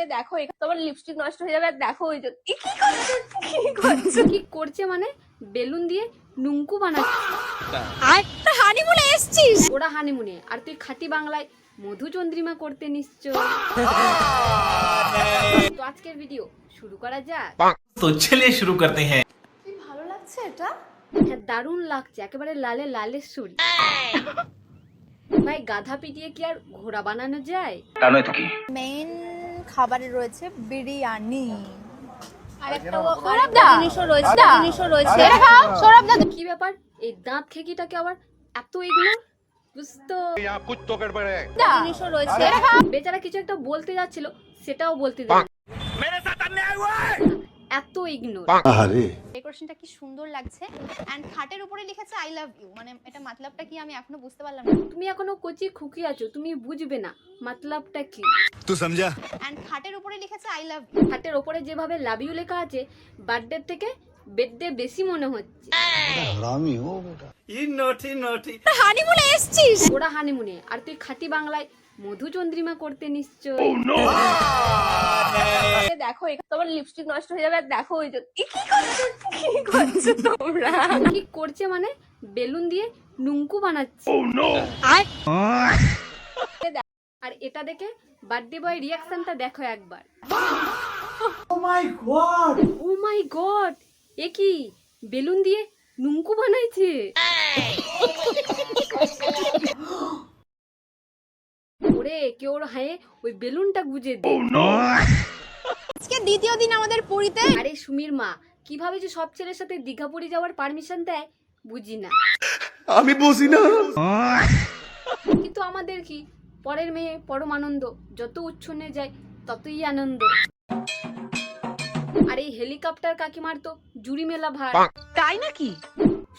দেখো এখানে তোমার লিপস্টিক নষ্ট হয়ে যাবে। আর দেখো ওই জন্য কি করছে কি করছে মানে বেলুন দিয়ে নুঙ্কু বানাচ্ছে। আর হানিমুনে এসেছিস? ওরা হানিমুনে আর তুই খাঁটি বাংলায় মধুচন্দ্রিমা করতে নিশ্চয়। তো আজকের ভিডিও শুরু করা যাক। तो चलिए शुरू करते हैं। কি ভালো লাগছে এটা। হ্যাঁ দারুণ লাগছে, একেবারে লালে লালেশ্বরী। ভাই গাধা পিটিয়ে কি আর ঘোড়া বানানো যায়? মেইন খাবারে রয়েছে বিরিয়ানি আর একটা জিনিসও রয়েছে এটা খাও সৌরভদা। কি ব্যাপার, এই দাঁত খেকিটাকে আবার এত এগুলো বুঝতো। জিনিসও রয়েছে এটা খাও। বেচারা কিছু একটা বলতে যাচ্ছিল, সেটাও বলতে দিল না। এত ইগনোর। ডেকোরেশনটা কি সুন্দর লাগছে এন্ড খাটের উপরে লিখেছে আই লাভ ইউ, মানে এটা মতলবটা কি আমি এখনো বুঝতে পারলাম না। তুমি এখনো কচি খুকি আছো, তুমি বুঝবে না মতলবটা কি। तू समझा? এন্ড খাটের উপরে লিখেছে আই লাভ ইউ। হাটের ওপরে যেভাবে লাভ ইউ লেখা আছে, বার্থডে থেকে বেডডে বেশি মনে হচ্ছে। ये नोटी नोटी। হানিমুনে এসেছিস? ওরা হানিমুনে আর তুই খাঁটি বাংলায় মধুচন্দ্রিমা করতে নিশ্চয়। দেখো এখানে তোমার লিপস্টিক নষ্ট হয়ে যাবে। আর দেখো ওই জন্য কি করছো তোমরা। কি করছে মানে বেলুন দিয়ে নুঙ্কু বানাচ্ছে। আর এটা দেখে বার্থডে বয় রিয়াকশনটা দেখো একবার। ও মাই গড, এ কি বেলুন দিয়ে নুঙ্কু বানাইছে। ওরে কেউ হায়ে ওই বেলুনটা গুজে দে। আজকে দ্বিতীয় দিন আমাদের পুরীতে। আরে সুমির মা কিভাবে যে সব ছেলের সাথে দীঘা পুরী যাওয়ার পারমিশন দেয় বুঝি না। আমি বুঝি না। কিন্তু আমাদের কি, পরের মেয়ে পরম আনন্দ, যত উচ্ছন্নে যায় ততই আনন্দ। আর এই হেলিকপ্টার কাকিমার তো জুড়ি মেলা ভার। তাই নাকি?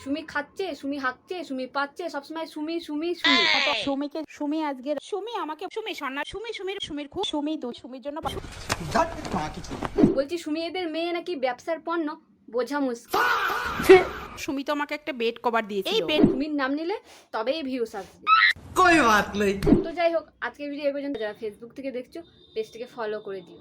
সুমি খাচ্ছে, সুমি হাঁকছে, সুমি পাচ্ছে, সবসময় সুমি সুমি সুমি। বলছি সুমি এদের মেয়ে নাকি ব্যবসার পণ্য, বোঝা মুশকিল। সুমি তো আমাকে একটা বেড কভার দিয়েছিল। এই সুমির নাম নিলে তবেই ভিউস আসবে। कोई बात नहीं। তো যাই হোক, আজকের ভিডিও এই পর্যন্ত। যারা ফেসবুক থেকে দেখছো পেজটিকে ফলো করে দিও।